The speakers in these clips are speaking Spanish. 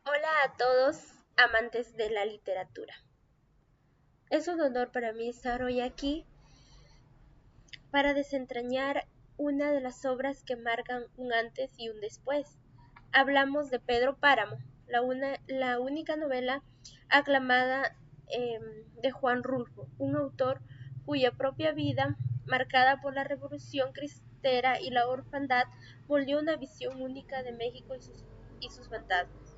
Hola a todos amantes de la literatura. Es un honor para mí estar hoy aquí para desentrañar una de las obras que marcan un antes y un después. Hablamos de Pedro Páramo, la única novela aclamada de Juan Rulfo, un autor cuya propia vida, marcada por la Revolución Cristera y la orfandad, volvió una visión única de México y sus fantasmas.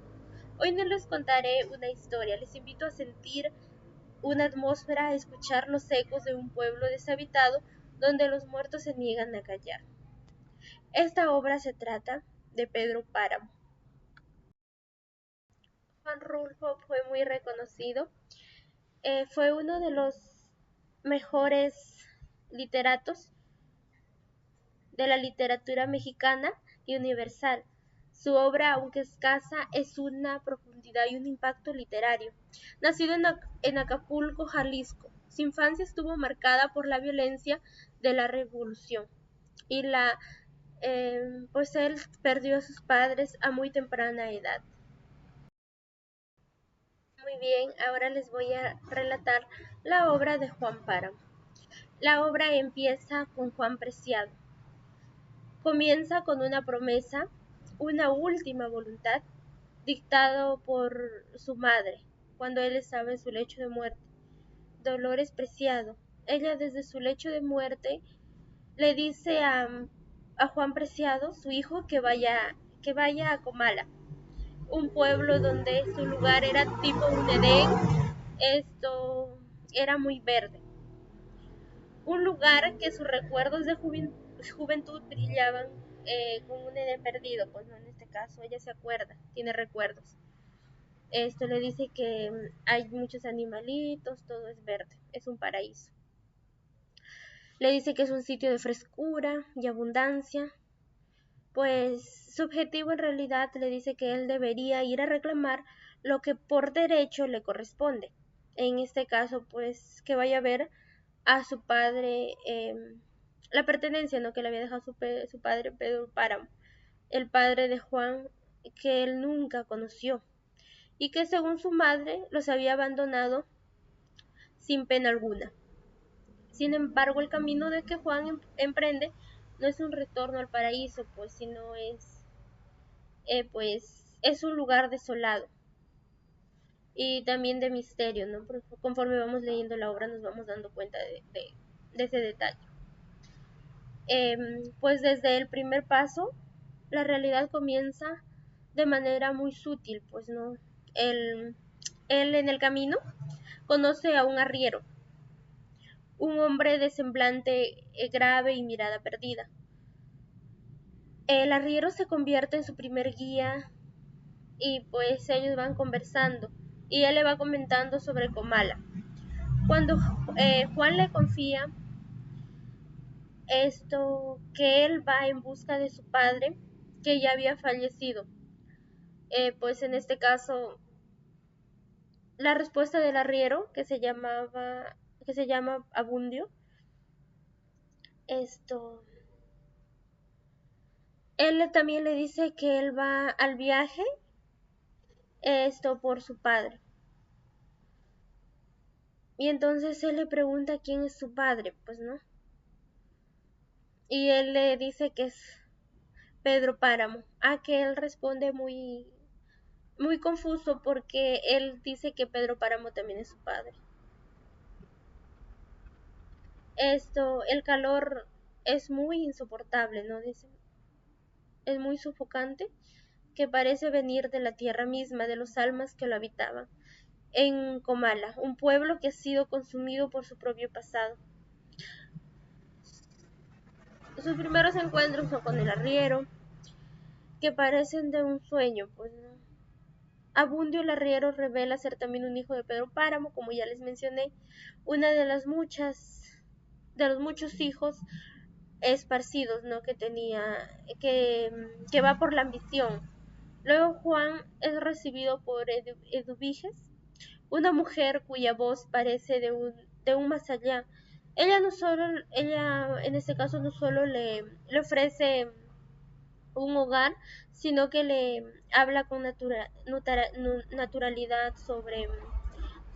Hoy no les contaré una historia, les invito a sentir una atmósfera, a escuchar los ecos de un pueblo deshabitado donde los muertos se niegan a callar. Esta obra se trata de Pedro Páramo. Juan Rulfo fue muy reconocido, fue uno de los mejores literatos de la literatura mexicana y universal. Su obra, aunque escasa, es una profundidad y un impacto literario. Nacido en Acapulco, Jalisco, su infancia estuvo marcada por la violencia de la revolución y pues él perdió a sus padres a muy temprana edad. Muy bien, ahora les voy a relatar la obra de Juan Páramo. La obra empieza con Juan Preciado. Comienza con una promesa, una última voluntad, dictado por su madre, cuando él estaba en su lecho de muerte. Dolores Preciado. Ella desde su lecho de muerte le dice a Juan Preciado, su hijo, que vaya a Comala, un pueblo donde su lugar era tipo un Edén, esto era muy verde, un lugar que sus recuerdos de juventud brillaban con un Edén perdido, pues no, en este caso ella se acuerda, tiene recuerdos. Esto le dice que hay muchos animalitos, todo es verde, es un paraíso. Le dice que es un sitio de frescura y abundancia, pues su objetivo en realidad le dice que él debería ir a reclamar lo que por derecho le corresponde. En este caso, pues que vaya a ver a su padre, la pertenencia, ¿no?, que le había dejado su padre Pedro Páramo, el padre de Juan, que él nunca conoció y que según su madre los había abandonado sin pena alguna. Sin embargo, el camino de que Juan emprende no es un retorno al paraíso, pues, sino pues, es un lugar desolado y también de misterio, ¿no? Conforme vamos leyendo la obra nos vamos dando cuenta de ese detalle. Pues desde el primer paso, la realidad comienza de manera muy sutil, pues, ¿no? Él, él en el camino conoce a un arriero, un hombre de semblante grave y mirada perdida. El arriero se convierte en su primer guía y pues ellos van conversando y él le va comentando sobre Comala. Cuando Juan le confía esto, que él va en busca de su padre que ya había fallecido, pues en este caso la respuesta del arriero, que se llama Abundio, esto, él también le dice que él va al viaje, esto por su padre. Y entonces él le pregunta quién es su padre, pues no. Y él le dice que es Pedro Páramo. A que él responde muy, muy confuso porque él dice que Pedro Páramo también es su padre. El calor es muy insoportable, ¿no? Dice, es muy sofocante, que parece venir de la tierra misma, de los almas que lo habitaban. En Comala, un pueblo que ha sido consumido por su propio pasado. Sus primeros encuentros son con el arriero, que parecen de un sueño, pues no. Abundio el arriero revela ser también un hijo de Pedro Páramo, como ya les mencioné, una de los muchos hijos esparcidos, ¿no?, que tenía, que va por la ambición. Luego Juan es recibido por Eduviges, una mujer cuya voz parece de un más allá. Ella en este caso no solo le ofrece un hogar, sino que le habla con naturalidad sobre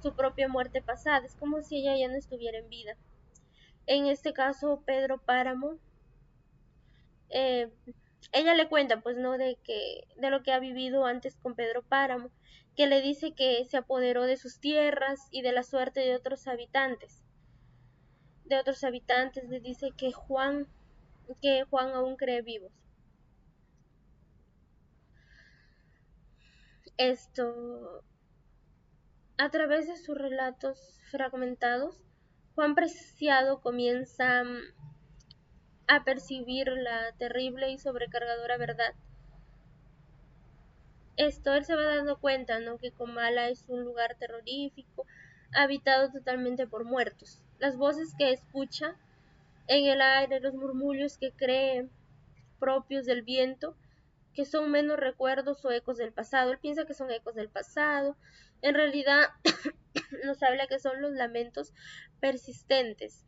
su propia muerte pasada. Es como si ella ya no estuviera en vida. En este caso, Pedro Páramo, eh, ella le cuenta, pues, ¿no? De lo que ha vivido antes con Pedro Páramo, que le dice que se apoderó de sus tierras y de la suerte de otros habitantes. Le dice que Juan aún cree vivos. Esto, a través de sus relatos fragmentados, Juan Preciado comienza a percibir la terrible y sobrecargadora verdad. Él se va dando cuenta, ¿no? Que Comala es un lugar terrorífico, habitado totalmente por muertos. Las voces que escucha en el aire, los murmullos que cree propios del viento, que son menos recuerdos o ecos del pasado. Él piensa que son ecos del pasado. En realidad nos habla que son los lamentos persistentes,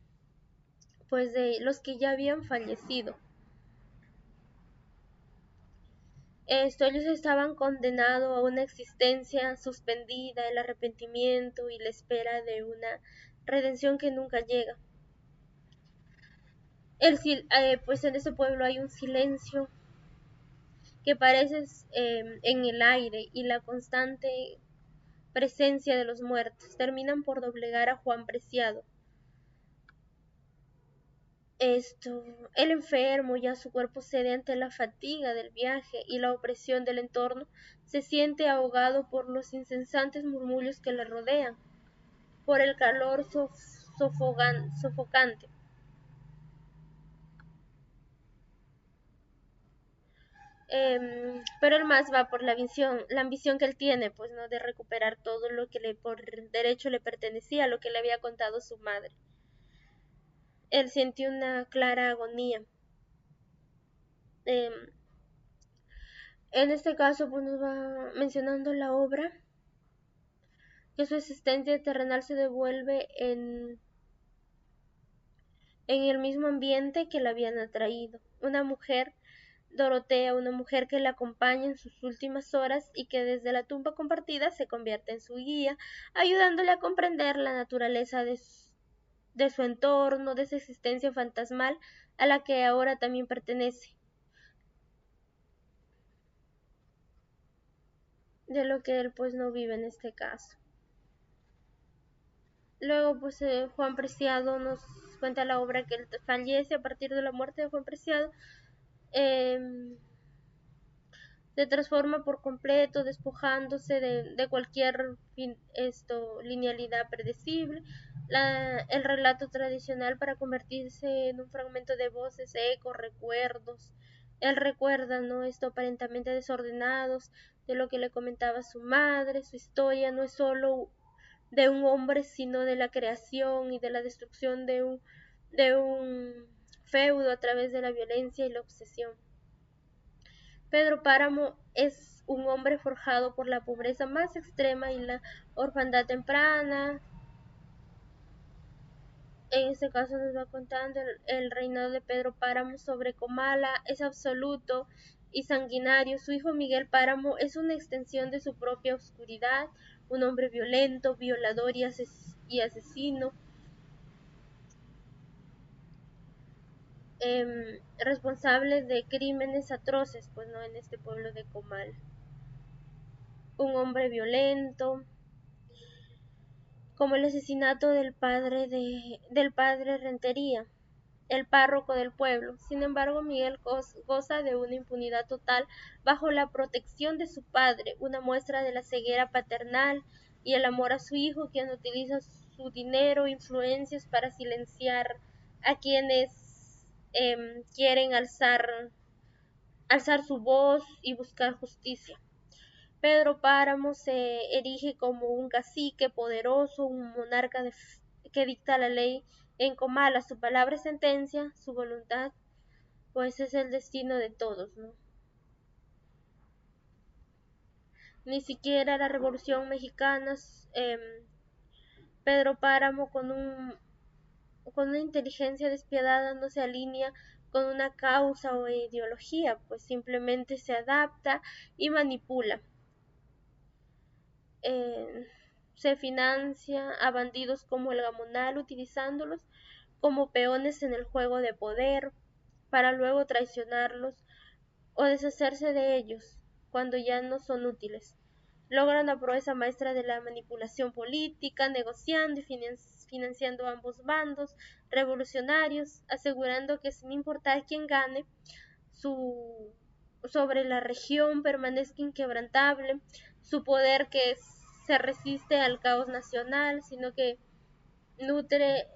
pues de los que ya habían fallecido. Ellos estaban condenados a una existencia suspendida, el arrepentimiento y la espera de una redención que nunca llega. Pues en ese pueblo hay un silencio que parece en el aire, y la constante presencia de los muertos terminan por doblegar a Juan Preciado. El enfermo, ya su cuerpo cede ante la fatiga del viaje y la opresión del entorno, se siente ahogado por los incesantes murmullos que le rodean, por el calor sofocante. Pero el más va por la ambición que él tiene, pues, ¿no? De recuperar todo lo que por derecho le pertenecía, lo que le había contado su madre. Él siente una clara agonía. En este caso, pues, nos va mencionando la obra, que su existencia terrenal se devuelve en el mismo ambiente que la habían atraído. Una mujer, Dorotea, una mujer que la acompaña en sus últimas horas y que desde la tumba compartida se convierte en su guía, ayudándole a comprender la naturaleza de su entorno, de esa existencia fantasmal a la que ahora también pertenece, de lo que él pues no vive en este caso. Luego pues Juan Preciado nos cuenta la obra, que él fallece a partir de la muerte de Juan Preciado. Se transforma por completo, despojándose de cualquier linealidad predecible, el relato tradicional, para convertirse en un fragmento de voces, ecos, recuerdos. Él recuerda, ¿no? Aparentemente desordenados, de lo que le comentaba su madre. Su historia no es solo de un hombre, sino de la creación y de la destrucción de un feudo a través de la violencia y la obsesión. Pedro Páramo es un hombre forjado por la pobreza más extrema y la orfandad temprana. En este caso nos va contando el reinado de Pedro Páramo sobre Comala es absoluto y sanguinario. Su hijo Miguel Páramo es una extensión de su propia oscuridad, un hombre violento, violador y asesino, responsable de crímenes atroces, pues no, en este pueblo de Comala. Un hombre violento, como el asesinato del padre Rentería, el párroco del pueblo. Sin embargo, Miguel goza de una impunidad total bajo la protección de su padre, una muestra de la ceguera paternal y el amor a su hijo, quien utiliza su dinero e influencias para silenciar a quienes quieren alzar su voz y buscar justicia. Pedro Páramo se erige como un cacique poderoso, un monarca que dicta la ley en Comala. Su palabra es sentencia, su voluntad pues es el destino de todos, ¿no? Ni siquiera la Revolución Mexicana, Pedro Páramo, con una inteligencia despiadada, no se alinea con una causa o ideología, pues simplemente se adapta y manipula. Se financia a bandidos como el Gamonal utilizándolos como peones en el juego de poder para luego traicionarlos o deshacerse de ellos cuando ya no son útiles. Logran la proeza maestra de la manipulación política, negociando y financiando ambos bandos revolucionarios, asegurando que sin importar quién gane, sobre la región permanezca inquebrantable, su poder que se resiste al caos nacional, sino que nutre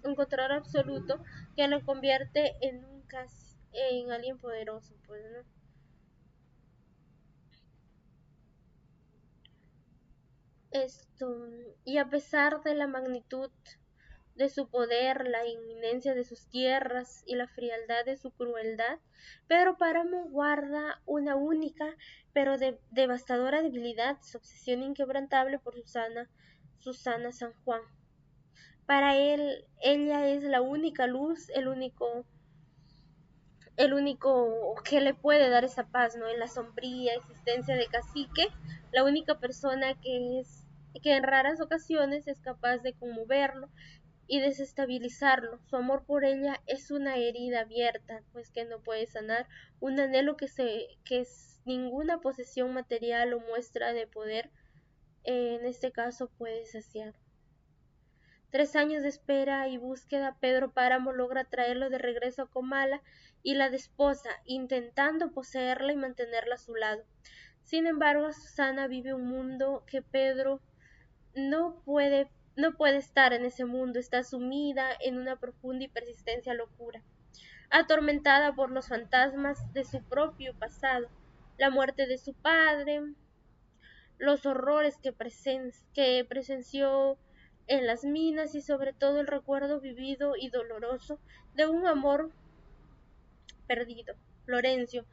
un control absoluto que lo convierte en alguien poderoso, pues, ¿no? Y a pesar de la magnitud de su poder, la inminencia de sus tierras y la frialdad de su crueldad, Pedro Páramo guarda una única pero devastadora debilidad, su obsesión inquebrantable por Susana San Juan. Para él, ella es la única luz, el único que le puede dar esa paz, ¿no? En la sombría existencia de Cacique, la única persona que en raras ocasiones es capaz de conmoverlo y desestabilizarlo. Su amor por ella es una herida abierta, pues que no puede sanar, un anhelo que es ninguna posesión material o muestra de poder, en este caso puede saciar. 3 años de espera y búsqueda, Pedro Páramo logra traerlo de regreso a Comala y la desposa, intentando poseerla y mantenerla a su lado. Sin embargo, Susana vive un mundo que Pedro no puede estar en ese mundo, está sumida en una profunda y persistente locura, atormentada por los fantasmas de su propio pasado, la muerte de su padre, los horrores que presenció en las minas y sobre todo el recuerdo vivido y doloroso de un amor perdido. Florencio,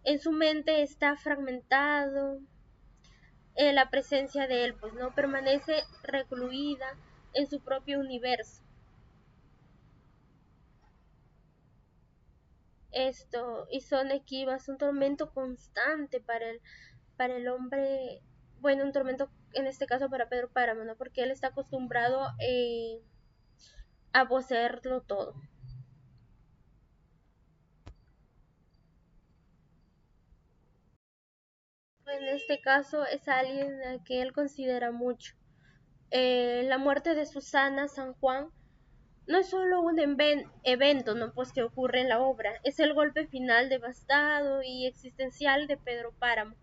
en su mente está fragmentado, la presencia de él pues no permanece recluida en su propio universo. Y son equivas, un tormento constante para el hombre, bueno, un tormento en este caso para Pedro Páramo, ¿no? Porque él está acostumbrado a poseerlo todo. En este caso es alguien a que él considera mucho. La muerte de Susana San Juan no es solo un evento, ¿no? Pues que ocurre en la obra, es el golpe final devastado y existencial de Pedro Páramo.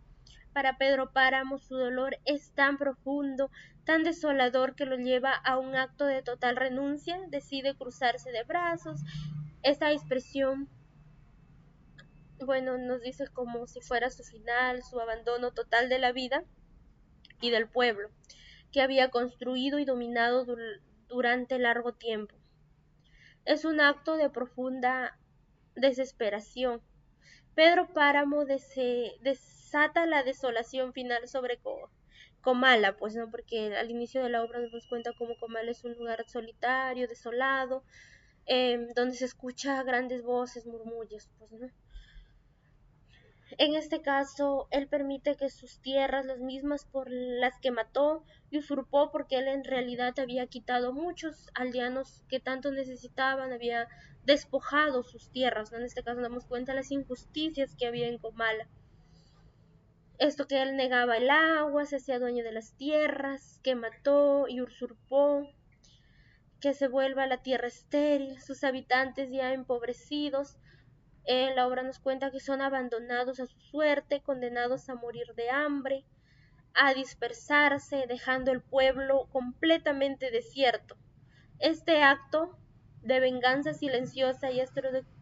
Para Pedro Páramo su dolor es tan profundo, tan desolador que lo lleva a un acto de total renuncia, decide cruzarse de brazos. Esta expresión, bueno, nos dice como si fuera su final, su abandono total de la vida y del pueblo que había construido y dominado durante largo tiempo. Es un acto de profunda desesperación. Pedro Páramo desata la desolación final sobre Comala, pues no, porque al inicio de la obra nos cuenta cómo Comala es un lugar solitario, desolado, donde se escucha grandes voces, murmullos, pues no. En este caso, él permite que sus tierras, las mismas por las que mató y usurpó, porque él en realidad había quitado muchos aldeanos que tanto necesitaban, había despojado sus tierras, ¿no? En este caso damos cuenta de las injusticias que había en Comala. Esto que él negaba el agua, se hacía dueño de las tierras, que mató y usurpó, que se vuelva la tierra estéril, sus habitantes ya empobrecidos. La obra nos cuenta que son abandonados a su suerte, condenados a morir de hambre, a dispersarse, dejando el pueblo completamente desierto. Este acto de venganza silenciosa y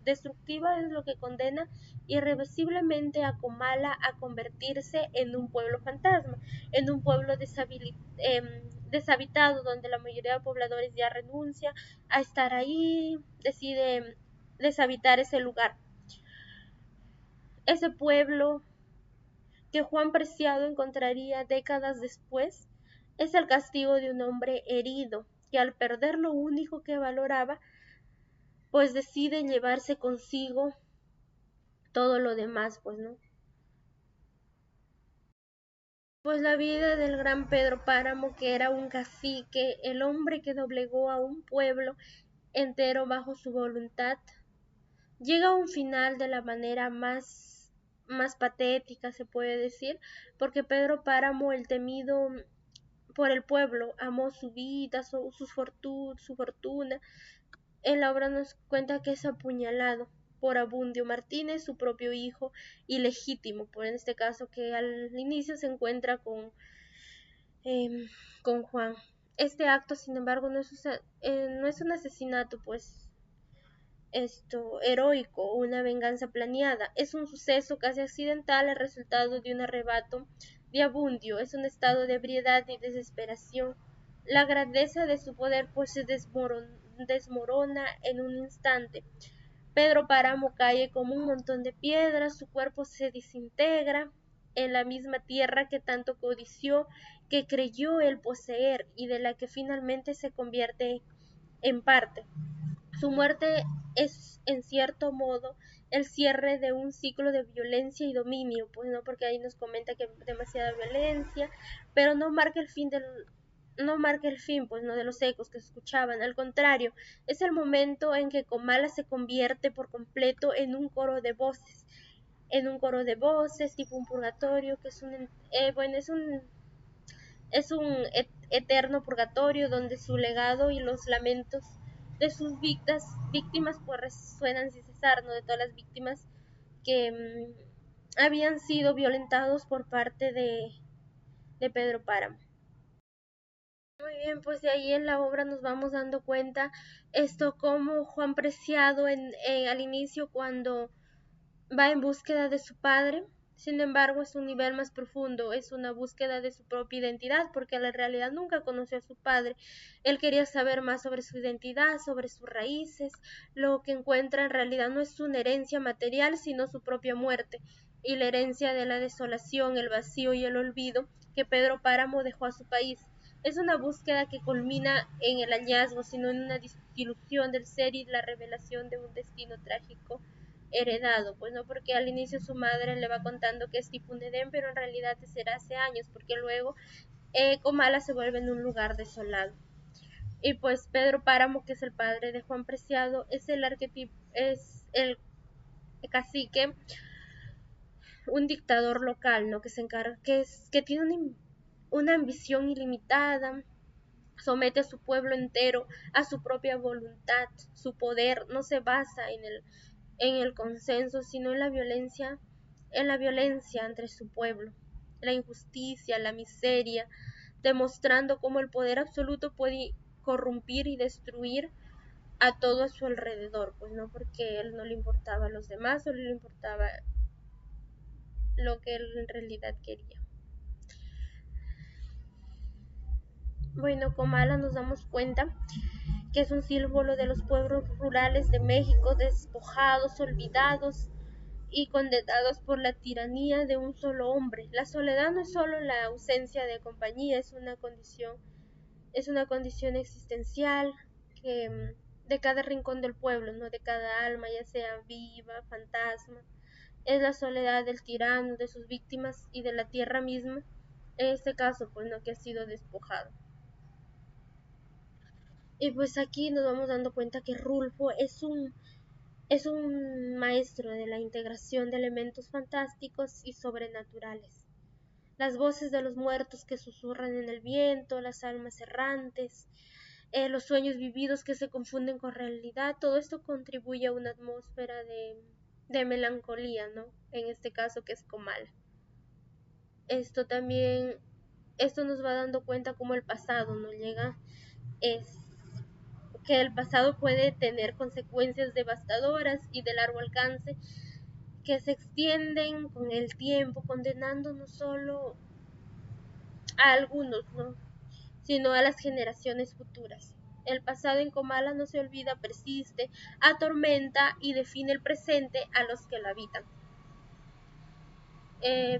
destructiva es lo que condena irreversiblemente a Comala a convertirse en un pueblo fantasma, en un pueblo deshabitado donde la mayoría de pobladores ya renuncia a estar ahí, decide deshabitar ese lugar. Ese pueblo que Juan Preciado encontraría décadas después es el castigo de un hombre herido que al perder lo único que valoraba pues decide llevarse consigo todo lo demás, pues, ¿no? Pues la vida del gran Pedro Páramo, que era un cacique, el hombre que doblegó a un pueblo entero bajo su voluntad, llega a un final de la manera más patética, se puede decir, porque Pedro Páramo, el temido por el pueblo, amó su vida, su fortuna. En la obra nos cuenta que es apuñalado por Abundio Martínez, su propio hijo ilegítimo, por en este caso que al inicio se encuentra con Juan. Este acto, sin embargo, no es un asesinato, pues heroico o una venganza planeada. Es un suceso casi accidental, el resultado de un arrebato de Abundio. Es un estado de ebriedad y desesperación. La grandeza de su poder pues se desmorona en un instante. Pedro Páramo cae como un montón de piedras, su cuerpo se desintegra en la misma tierra que tanto codició, que creyó el poseer y de la que finalmente se convierte en parte. Su muerte es, en cierto modo, el cierre de un ciclo de violencia y dominio, pues no, porque ahí nos comenta que demasiada violencia, pero no marca el fin, pues no, de los ecos que se escuchaban. Al contrario, es el momento en que Comala se convierte por completo en un coro de voces, tipo un purgatorio, que es es un eterno purgatorio donde su legado y los lamentos de sus víctimas pues resuenan sin cesar, ¿no? De todas las víctimas que habían sido violentados por parte de Pedro Páramo. Muy bien, pues de ahí en la obra nos vamos dando cuenta como Juan Preciado al inicio cuando va en búsqueda de su padre. Sin embargo, es un nivel más profundo, es una búsqueda de su propia identidad, porque en la realidad nunca conoció a su padre. Él quería saber más sobre su identidad, sobre sus raíces. Lo que encuentra en realidad no es una herencia material, sino su propia muerte, y la herencia de la desolación, el vacío y el olvido que Pedro Páramo dejó a su país. Es una búsqueda que culmina en el hallazgo, sino en una desilusión del ser y la revelación de un destino trágico heredado, pues no, porque al inicio su madre le va contando que es tipo un Edén, pero en realidad será hace años, porque luego Comala se vuelve en un lugar desolado. Y pues Pedro Páramo, que es el padre de Juan Preciado, es el arquetipo, es el cacique, un dictador local, ¿no? Que se encarga, que tiene una ambición ilimitada, somete a su pueblo entero a su propia voluntad. Su poder no se basa en el consenso, sino en la violencia entre su pueblo, la injusticia, la miseria, demostrando cómo el poder absoluto puede corrompir y destruir a todo a su alrededor, pues no, porque él no le importaba a los demás, solo le importaba lo que él en realidad quería. Bueno, Comala nos damos cuenta que es un símbolo de los pueblos rurales de México, despojados, olvidados y condenados por la tiranía de un solo hombre. La soledad no es solo la ausencia de compañía, es una condición existencial que de cada rincón del pueblo, no, de cada alma, ya sea viva, fantasma. Es la soledad del tirano, de sus víctimas y de la tierra misma, en este caso, pues no, que ha sido despojado. Y pues aquí nos vamos dando cuenta que Rulfo es un maestro de la integración de elementos fantásticos y sobrenaturales. Las voces de los muertos que susurran en el viento, las almas errantes, los sueños vividos que se confunden con realidad, todo esto contribuye a una atmósfera de melancolía, ¿no? En este caso que es Comala. Esto también, esto nos va dando cuenta cómo el pasado no llega, es que el pasado puede tener consecuencias devastadoras y de largo alcance que se extienden con el tiempo, condenando no solo a algunos, ¿no? Sino a las generaciones futuras. El pasado en Comala no se olvida, persiste, atormenta y define el presente a los que lo habitan.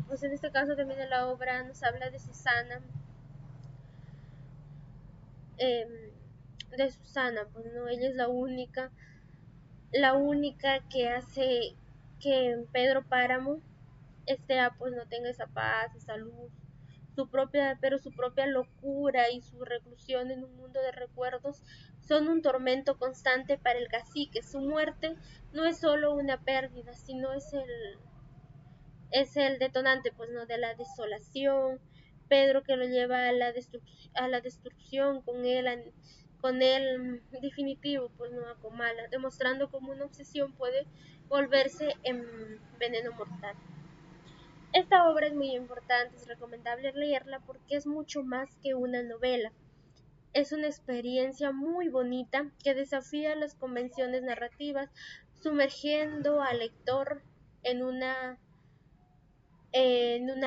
Pues en este caso también en la obra nos habla de Susana, pues no, ella es la única la única que hace que Pedro Páramo pues no tenga esa paz, esa luz, pero su propia locura y su reclusión en un mundo de recuerdos son un tormento constante para el cacique. Su muerte no es solo una pérdida, sino es el detonante, pues no, de la desolación. Pedro que lo lleva a la destrucción con él definitivo, pues no, a Comala, demostrando cómo una obsesión puede volverse en veneno mortal. Esta obra es muy importante, es recomendable leerla porque es mucho más que una novela. Es una experiencia muy bonita que desafía las convenciones narrativas, sumergiendo al lector en una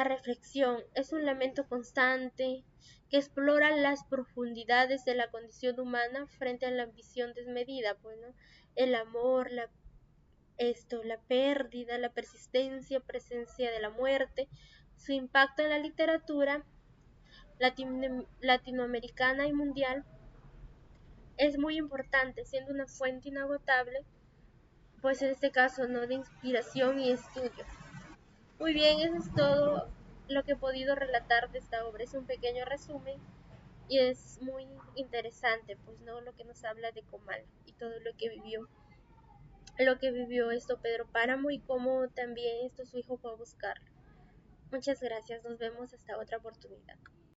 reflexión. Es un lamento constante que explora las profundidades de la condición humana frente a la ambición desmedida, pues, ¿no? El amor, la pérdida, la presencia de la muerte, su impacto en la literatura latinoamericana y mundial es muy importante, siendo una fuente inagotable, pues en este caso, ¿no?, de inspiración y estudio. Muy bien, eso es todo lo que he podido relatar de esta obra. Es un pequeño resumen y es muy interesante, pues, ¿no?, lo que nos habla de Comal y todo lo que vivió esto Pedro Páramo y cómo también esto su hijo fue a buscarlo. Muchas gracias, nos vemos hasta otra oportunidad.